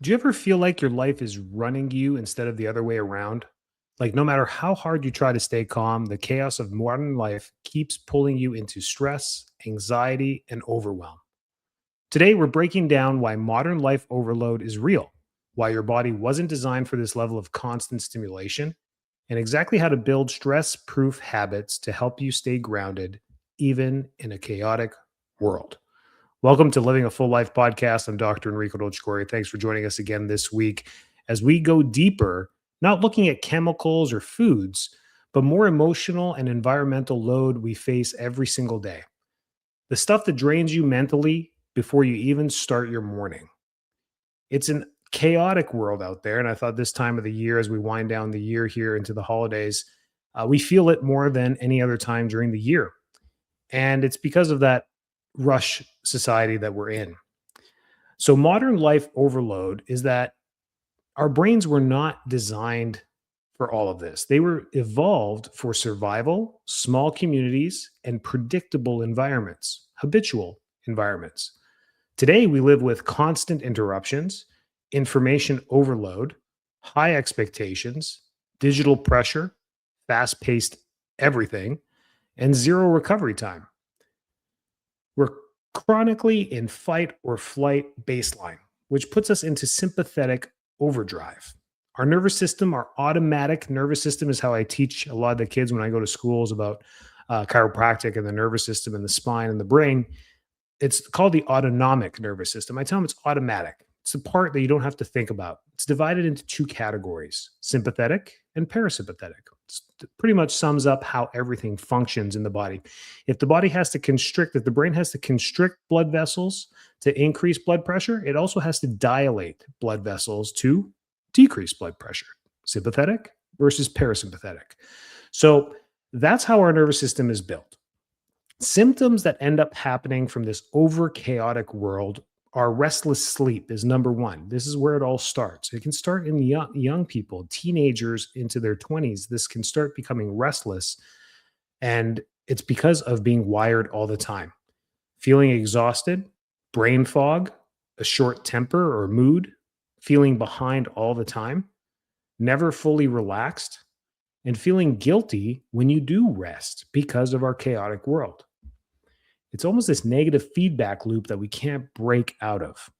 Do you ever feel like your life is running you instead of the other way around? Like, no matter how hard you try to stay calm, the chaos of modern life keeps pulling you into stress, anxiety, and overwhelm. Today, we're breaking down why modern life overload is real, why your body wasn't designed for this level of constant stimulation, and exactly how to build stress proof habits to help you stay grounded, even in a chaotic world. Welcome to Living a Full Life podcast. I'm Dr. Enrico Dolcecore. Thanks for joining us again this week as we go deeper, not looking at chemicals or foods, but more emotional and environmental load we face every single day. The stuff that drains you mentally before you even start your morning. It's an chaotic world out there. And I thought this time of the year, as we wind down the year here into the holidays, we feel it more than any other time during the year. And it's because of that rush society that we're in. So, modern life overload is that our brains were not designed for all of this. They were evolved for survival, small communities, and predictable environments, habitual environments. Today, we live with constant interruptions, information overload, high expectations, digital pressure, fast paced everything, and zero recovery time. We're chronically in fight or flight baseline, which puts us into sympathetic overdrive. Our nervous system, our automatic nervous system, is how I teach a lot of the kids when I go to schools about chiropractic and the nervous system and the spine and the brain. It's called the autonomic nervous system. I tell them it's automatic. It's the part that you don't have to think about. It's divided into two categories: sympathetic and parasympathetic. It pretty much sums up how everything functions in the body. If the body has to constrict, if the brain has to constrict blood vessels to increase blood pressure, it also has to dilate blood vessels to decrease blood pressure. Sympathetic versus parasympathetic. So that's how our nervous system is built. Symptoms that end up happening from this over chaotic world are restless sleep is number one. This is where it all starts. It can start in young people, teenagers into their 20s. This can start becoming restless. And it's because of being wired all the time, feeling exhausted, brain fog, a short temper or mood, feeling behind all the time, never fully relaxed, and feeling guilty when you do rest because of our chaotic world. It's almost this negative feedback loop that we can't break out of.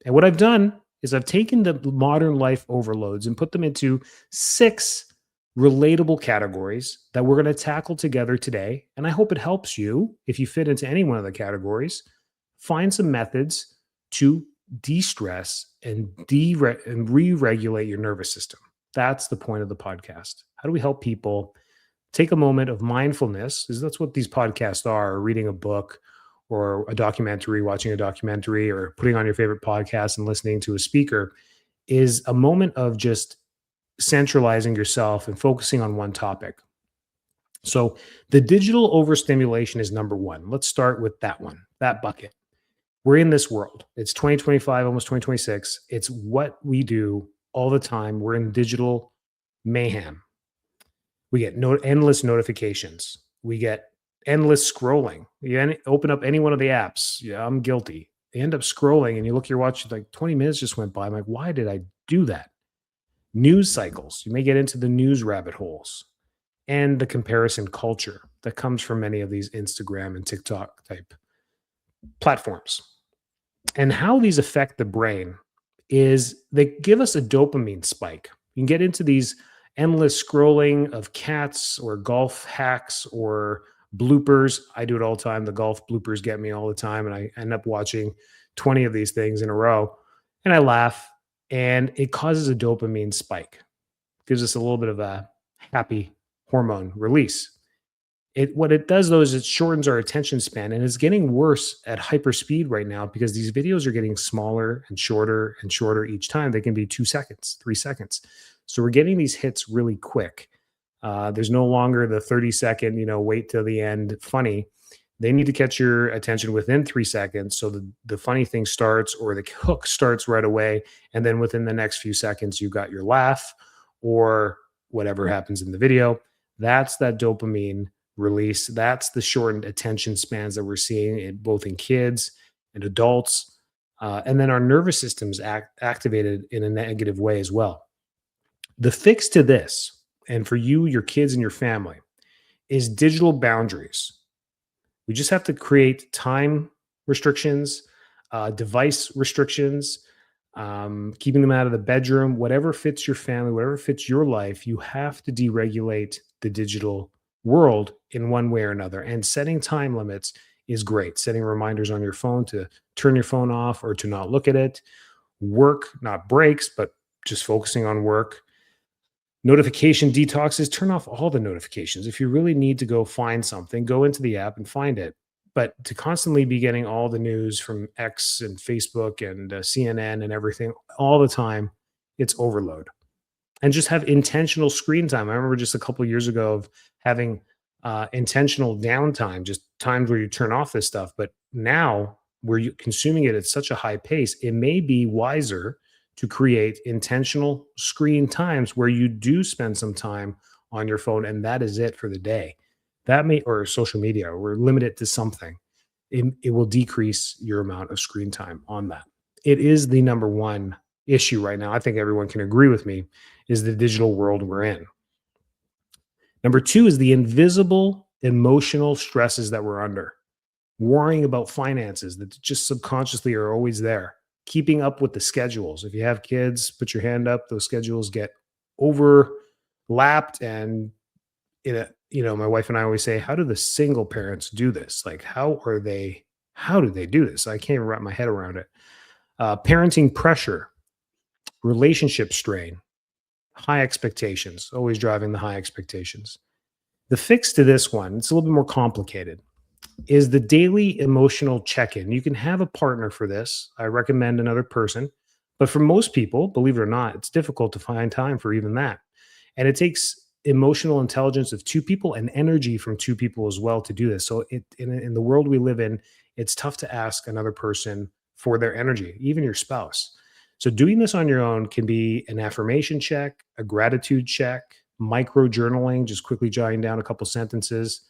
And what I've done is I've taken the modern life overloads and put them into 6 relatable categories that we're going to tackle together today. And I hope it helps you, if you fit into any one of the categories, find some methods to de-stress and re-regulate your nervous system. That's the point of the podcast. How do we help people take a moment of mindfulness? Because that's what these podcasts are: reading a book or a documentary, watching a documentary, or putting on your favorite podcast and listening to a speaker, is a moment of just centralizing yourself and focusing on one topic. So the digital overstimulation is number one. Let's start with that one, that bucket. We're in this world. It's 2025, almost 2026. It's what we do all the time. We're in digital mayhem. We get endless notifications. We get endless scrolling. You open up any one of the apps. Yeah, I'm guilty. You end up scrolling and you look at your watch, like 20 minutes just went by. I'm like, why did I do that? News cycles. You may get into the news rabbit holes and the comparison culture that comes from many of these Instagram and TikTok type platforms. And how these affect the brain is they give us a dopamine spike. You can get into these endless scrolling of cats or golf hacks or bloopers. I do it all the time. The golf bloopers get me all the time. And I end up watching 20 of these things in a row. And I laugh, and it causes a dopamine spike. Gives us a little bit of a happy hormone release. What it does though is it shortens our attention span, and it's getting worse at hyper speed right now because these videos are getting smaller and shorter each time. They can be 2 seconds, 3 seconds. So we're getting these hits really quick. There's no longer the 30-second, wait till the end funny. They need to catch your attention within 3 seconds. So the funny thing starts, or the hook starts right away. And then within the next few seconds, you got your laugh or whatever happens in the video. That's that dopamine release. That's the shortened attention spans that we're seeing both in kids and adults. And then our nervous system's activated in a negative way as well. The fix to this, and for you, your kids, and your family, is digital boundaries. We just have to create time restrictions, device restrictions, keeping them out of the bedroom, whatever fits your family, whatever fits your life. You have to deregulate the digital world in one way or another. And setting time limits is great. Setting reminders on your phone to turn your phone off or to not look at it. Work, not breaks, but just focusing on work. Notification detoxes, turn off all the notifications. If you really need to go find something, go into the app and find it. But to constantly be getting all the news from X and Facebook and CNN and everything all the time, it's overload. And just have intentional screen time. I remember just a couple of years ago of having intentional downtime, just times where you turn off this stuff. But now, where you're consuming it at such a high pace, it may be wiser to create intentional screen times where you do spend some time on your phone, and that is it for the day. That may, or social media, or limit it to something. It will decrease your amount of screen time on that. It is the number one issue right now. I think everyone can agree with me, is the digital world we're in. Number two is the invisible emotional stresses that we're under. Worrying about finances that just subconsciously are always there. Keeping up with the schedules. If you have kids, put your hand up. Those schedules get overlapped, and my wife and I always say, how do the single parents do this? Like, how do they do this? I can't even wrap my head around it. Parenting pressure, relationship strain, high expectations, always driving the high expectations. The fix to this one, it's a little bit more complicated, is the daily emotional check in. You can have a partner for this. I recommend another person. But for most people, believe it or not, it's difficult to find time for even that. And it takes emotional intelligence of two people and energy from two people as well to do this. So in the world we live in, it's tough to ask another person for their energy, even your spouse. So doing this on your own can be an affirmation check, a gratitude check, micro journaling, just quickly jotting down a couple sentences,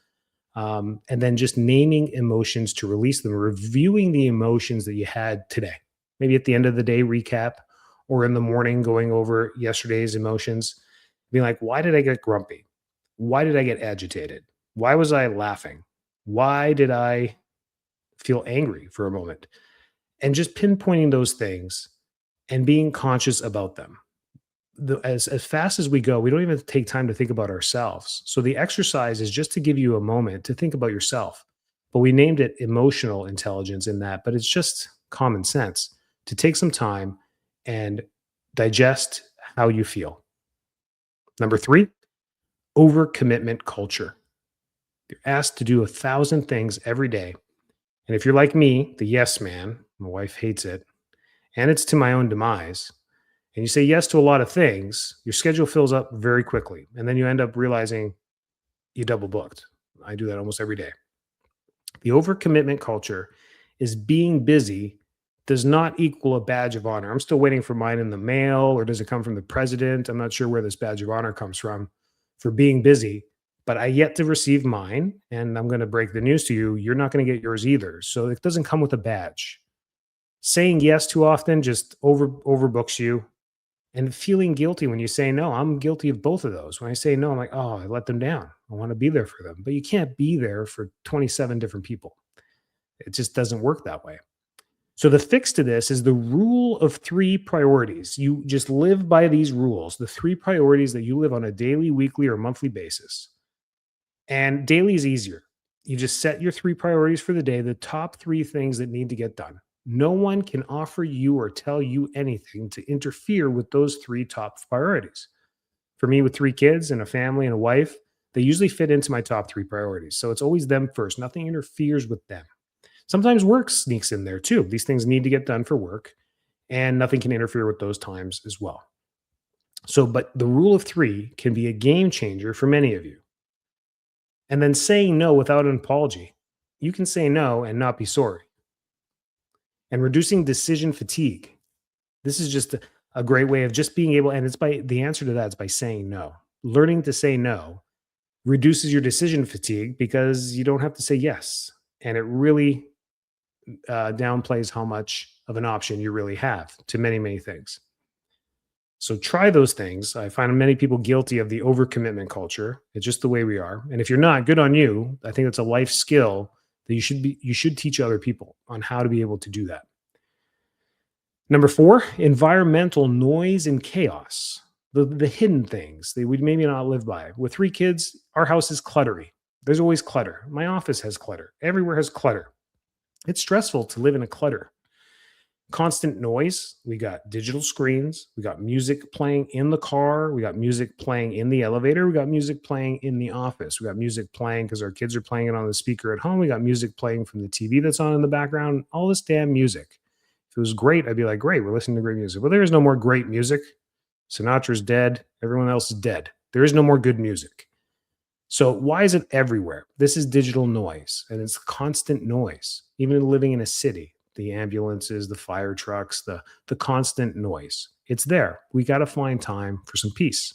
and then just naming emotions to release them, reviewing the emotions that you had today. Maybe at the end of the day, recap, or in the morning, going over yesterday's emotions, being like, why did I get grumpy? Why did I get agitated? Why was I laughing? Why did I feel angry for a moment? And just pinpointing those things and being conscious about them. As fast as we go, we don't even take time to think about ourselves. So the exercise is just to give you a moment to think about yourself. But we named it emotional intelligence in that, but it's just common sense to take some time and digest how you feel. Number three, overcommitment culture. You're asked to do 1,000 things every day. And if you're like me, the yes man, my wife hates it, and it's to my own demise, and you say yes to a lot of things, your schedule fills up very quickly. And then you end up realizing you double booked. I do that almost every day. The overcommitment culture is being busy does not equal a badge of honor. I'm still waiting for mine in the mail, or does it come from the president? I'm not sure where this badge of honor comes from for being busy, but I yet to receive mine. And I'm going to break the news to you. You're not going to get yours either. So it doesn't come with a badge. Saying yes too often just overbooks you, and feeling guilty when you say no. I'm guilty of both of those. When I say no, I'm like, oh, I let them down. I want to be there for them. But you can't be there for 27 different people. It just doesn't work that way. So the fix to this is the rule of three priorities. You just live by these rules, the three priorities that you live on a daily, weekly, or monthly basis. And daily is easier. You just set your three priorities for the day, the top three things that need to get done. No one can offer you or tell you anything to interfere with those three top priorities. For me, with three kids and a family and a wife, they usually fit into my top three priorities. So it's always them first. Nothing interferes with them. Sometimes work sneaks in there too. These things need to get done for work, and nothing can interfere with those times as well. So, but the rule of three can be a game changer for many of you. And then saying no without an apology. You can say no and not be sorry. And reducing decision fatigue. This is just a great way of just being able, and it's by the answer to that is by saying no. Learning to say no reduces your decision fatigue because you don't have to say yes. And it really downplays how much of an option you really have to many, many things. So try those things. I find many people guilty of the overcommitment culture. It's just the way we are. And if you're not, good on you. I think it's a life skill that you should teach other people on how to be able to do that. Number 4, environmental noise and chaos. The hidden things that we maybe not live by. With 3 kids, our house is cluttery. There's always clutter. My office has clutter. Everywhere has clutter. It's stressful to live in a clutter. Constant noise. We got digital screens. We got music playing in the car. We got music playing in the elevator. We got music playing in the office. We got music playing because our kids are playing it on the speaker at home. We got music playing from the TV that's on in the background. All this damn music. If it was great, I'd be like, great, we're listening to great music. Well, there is no more great music. Sinatra's dead. Everyone else is dead. There is no more good music. So why is it everywhere? This is digital noise, and it's constant noise. Even living in a city, the ambulances, the fire trucks, the constant noise. It's there. We got to find time for some peace.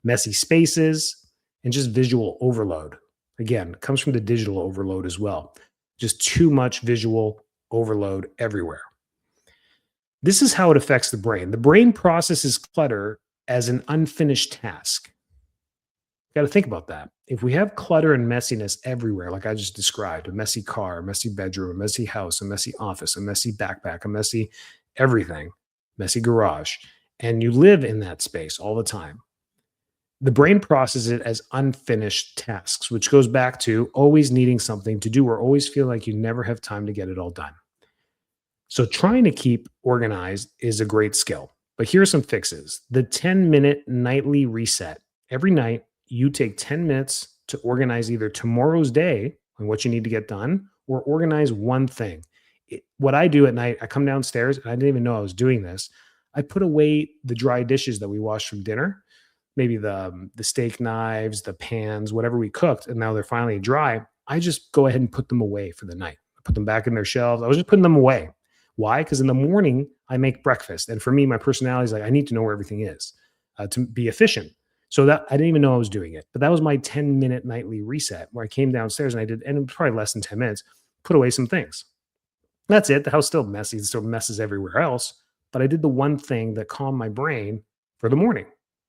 Messy spaces and just visual overload. Again, it comes from the digital overload as well. Just too much visual overload everywhere. This is how it affects the brain. The brain processes clutter as an unfinished task. Got to think about that. If we have clutter and messiness everywhere, like I just described, a messy car, a messy bedroom, a messy house, a messy office, a messy backpack, a messy everything, messy garage, and you live in that space all the time, the brain processes it as unfinished tasks, which goes back to always needing something to do or always feel like you never have time to get it all done. So trying to keep organized is a great skill, but here are some fixes. The 10-minute nightly reset. Every night, you take 10 minutes to organize either tomorrow's day and what you need to get done or organize one thing. What I do at night, I come downstairs and I didn't even know I was doing this. I put away the dry dishes that we washed from dinner, maybe the steak knives, the pans, whatever we cooked, and now they're finally dry. I just go ahead and put them away for the night. I put them back in their shelves. I was just putting them away. Why? Because in the morning, I make breakfast. And for me, my personality is like, I need to know where everything is to be efficient. So that I didn't even know I was doing it. But that was my 10-minute nightly reset where I came downstairs and I did, and it was probably less than 10 minutes, put away some things. That's it. The house still messy. It still messes everywhere else. But I did the one thing that calmed my brain for the morning.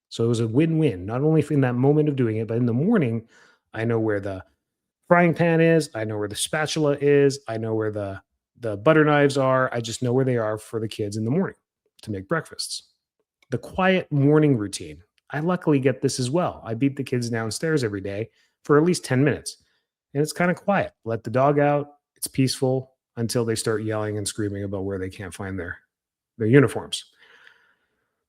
So it was a win-win, not only in that moment of doing it, but in the morning, I know where the frying pan is. I know where the spatula is. I know where the butter knives are. I just know where they are for the kids in the morning to make breakfasts. The quiet morning routine. I luckily get this as well. I beat the kids downstairs every day for at least 10 minutes. And it's kind of quiet. Let the dog out. It's peaceful until they start yelling and screaming about where they can't find their uniforms.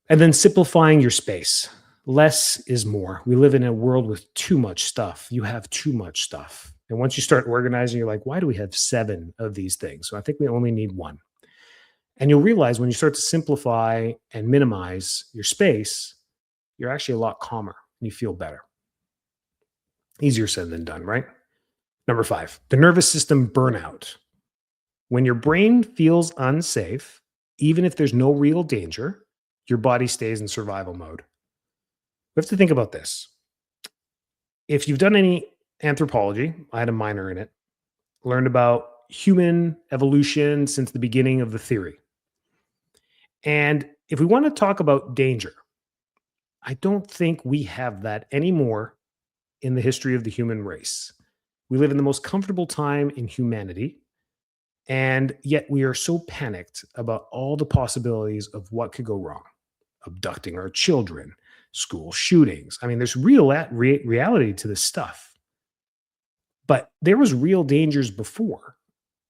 And then simplifying your space. Less is more. We live in a world with too much stuff. You have too much stuff. And once you start organizing, you're like, why do we have 7 of these things? So I think we only need 1. And you'll realize when you start to simplify and minimize your space, you're actually a lot calmer and you feel better. Easier said than done, right? Number 5, the nervous system burnout. When your brain feels unsafe, even if there's no real danger, your body stays in survival mode. We have to think about this. If you've done any anthropology, I had a minor in it, learned about human evolution since the beginning of the theory. And if we want to talk about danger, I don't think we have that anymore in the history of the human race. We live in the most comfortable time in humanity, and yet we are so panicked about all the possibilities of what could go wrong. Abducting our children, school shootings. I mean, there's real reality to this stuff. But there was real dangers before,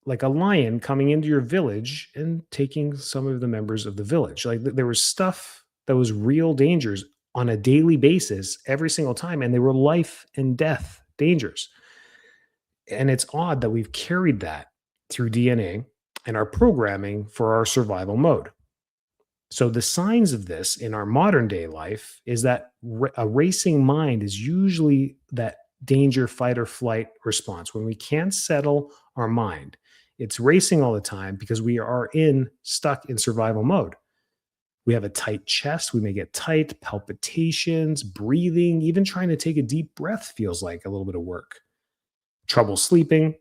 like a lion coming into your village and taking some of the members of the village. Like there was stuff that was real dangers on a daily basis every single time, and they were life and death dangers. And it's odd that we've carried that through DNA and our programming for our survival mode. So the signs of this in our modern day life is that a racing mind is usually that danger, fight, or flight response. When we can't settle our mind, it's racing all the time because we are stuck in survival mode. We have a tight chest. We may get tight, palpitations, breathing, even trying to take a deep breath feels like a little bit of work. Trouble sleeping.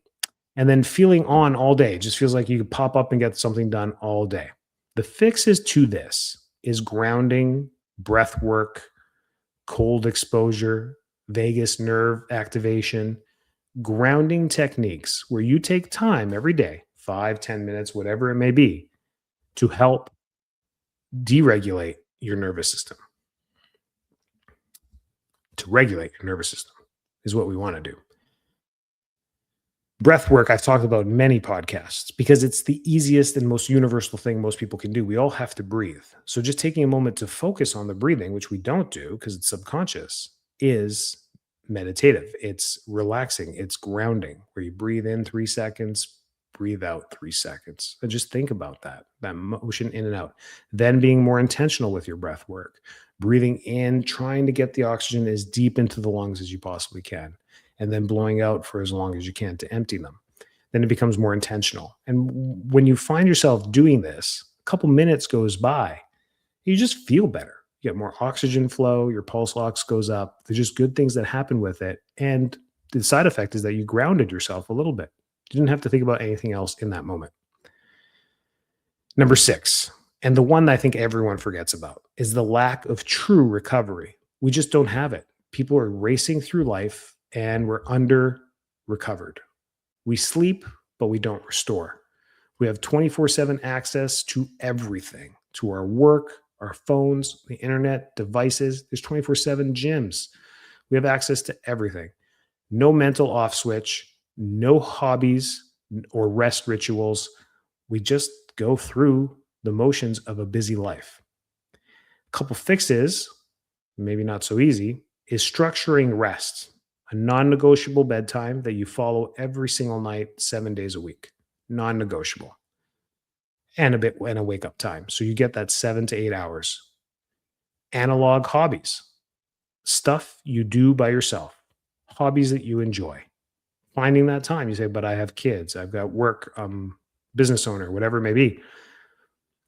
and then feeling on all day. It just feels like you could pop up and get something done all day. The fixes to this is grounding, breath work, cold exposure, vagus nerve activation, grounding techniques where you take time every day, 5, 10 minutes, whatever it may be, to help deregulate your nervous system, to regulate your nervous system is what we want to do. Breath work, I've talked about in many podcasts because it's the easiest and most universal thing most people can do. We all have to breathe. So just taking a moment to focus on the breathing, which we don't do because it's subconscious, is meditative. It's relaxing. It's grounding, where you breathe in 3 seconds, breathe out 3 seconds. And just think about that motion in and out. Then being more intentional with your breath work, breathing in, trying to get the oxygen as deep into the lungs as you possibly can, and then blowing out for as long as you can to empty them. Then it becomes more intentional. And when you find yourself doing this, a couple minutes goes by, you just feel better. You get more oxygen flow, your pulse ox goes up. There's just good things that happen with it. And the side effect is that you grounded yourself a little bit. You didn't have to think about anything else in that moment. Number 6, and the one that I think everyone forgets about, is the lack of true recovery. We just don't have it. People are racing through life and we're under recovered. We sleep, but we don't restore. We have 24/7 access to everything, to our work, our phones, the internet, devices. There's 24/7 gyms. We have access to everything. No mental off switch, no hobbies or rest rituals. We just go through the motions of a busy life. A couple fixes, maybe not so easy, is structuring rest, a non negotiable bedtime that you follow every single night, 7 days a week. Non negotiable. And a wake up time. So you get that 7 to 8 hours. Analog hobbies, stuff you do by yourself, hobbies that you enjoy. Finding that time. You say, but I have kids, I've got work, business owner, whatever it may be.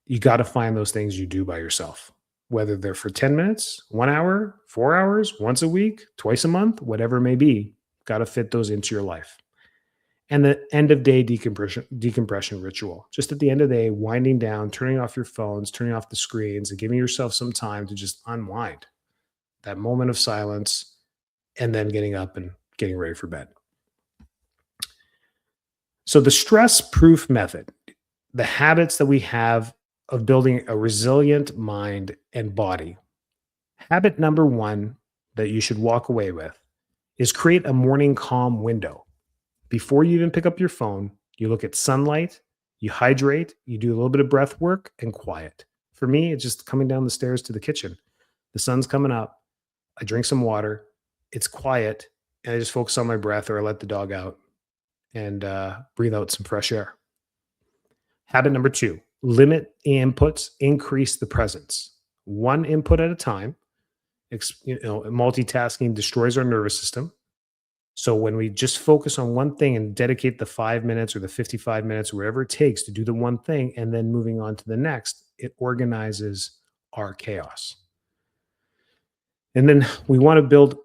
You got to find those things you do by yourself, whether they're for 10 minutes, 1 hour, 4 hours, once a week, twice a month, whatever it may be. Got to fit those into your life. And the end of day decompression ritual. Just at the end of the day, winding down, turning off your phones, turning off the screens, and giving yourself some time to just unwind. That moment of silence, and then getting up and getting ready for bed. So the stress proof method, the habits that we have of building a resilient mind and body. Habit number 1 that you should walk away with is create a morning calm window. Before you even pick up your phone, you look at sunlight, you hydrate, you do a little bit of breath work and quiet. For me, it's just coming down the stairs to the kitchen. The sun's coming up. I drink some water. It's quiet. And I just focus on my breath, or I let the dog out and breathe out some fresh air. Habit number 2, limit inputs, increase the presence. One input at a time. Multitasking destroys our nervous system. So when we just focus on one thing and dedicate the 5 minutes or the 55 minutes, or whatever it takes to do the one thing, and then moving on to the next, it organizes our chaos. And then we want to build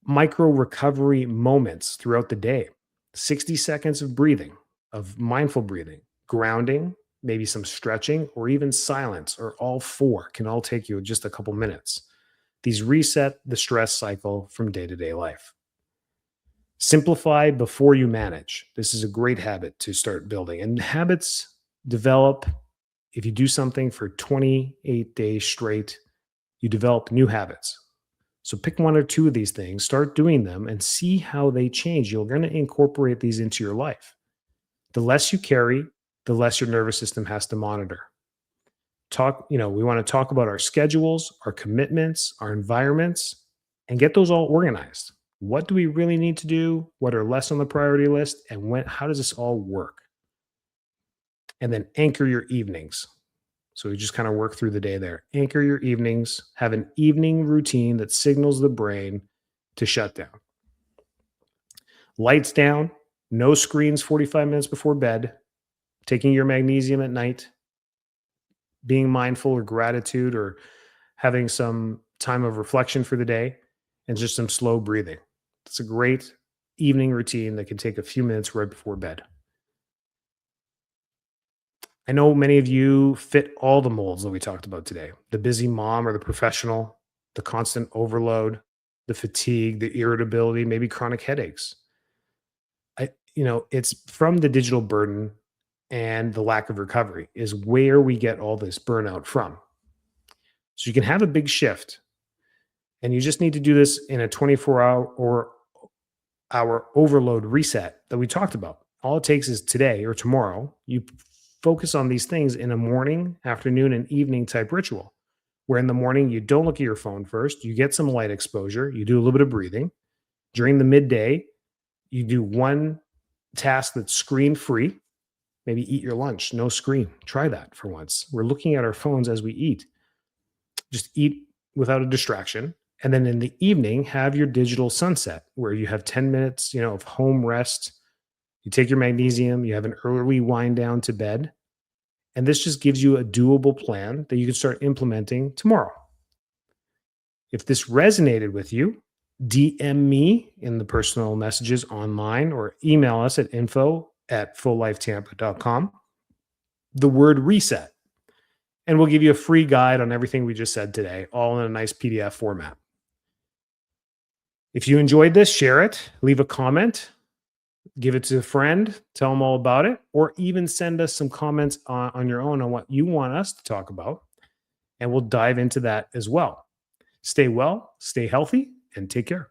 micro recovery moments throughout the day. 60 seconds of breathing, of mindful breathing, grounding, maybe some stretching, or even silence, or all 4 can all take you just a couple minutes. These reset the stress cycle from day-to-day life. Simplify before you manage. This is a great habit to start building. And habits develop if you do something for 28 days straight, you develop new habits. So pick 1 or 2 of these things, start doing them, and see how they change. You're going to incorporate these into your life. The less you carry, the less your nervous system has to monitor. We want to talk about our schedules, our commitments, our environments, and get those all organized. What do we really need to do? What are less on the priority list? And how does this all work? And then anchor your evenings. So we just kind of work through the day there. Anchor your evenings, have an evening routine that signals the brain to shut down. Lights down, no screens 45 minutes before bed, taking your magnesium at night, being mindful or gratitude, or having some time of reflection for the day, and just some slow breathing. It's a great evening routine that can take a few minutes right before bed. I know many of you fit all the molds that we talked about today: the busy mom or the professional, the constant overload, the fatigue, the irritability, maybe chronic headaches. It's from the digital burden and the lack of recovery is where we get all this burnout from. So you can have a big shift, and you just need to do this in a 24-hour or hour overload reset that we talked about. All it takes is today or tomorrow. You focus on these things in a morning, afternoon, and evening type ritual, where in the morning you don't look at your phone first, you get some light exposure, you do a little bit of breathing. During the midday, you do one task that's screen free. Maybe eat your lunch, no screen. Try that for once. We're looking at our phones as we eat. Just eat without a distraction. And then in the evening, have your digital sunset where you have 10 minutes, of home rest. You take your magnesium, you have an early wind down to bed. And this just gives you a doable plan that you can start implementing tomorrow. If this resonated with you, DM me in the personal messages online or email us at info@fulllifetampa.com, the word reset. And we'll give you a free guide on everything we just said today, all in a nice PDF format. If you enjoyed this, share it, leave a comment, give it to a friend, tell them all about it, or even send us some comments on your own on what you want us to talk about. And we'll dive into that as well. Stay well, stay healthy, and take care.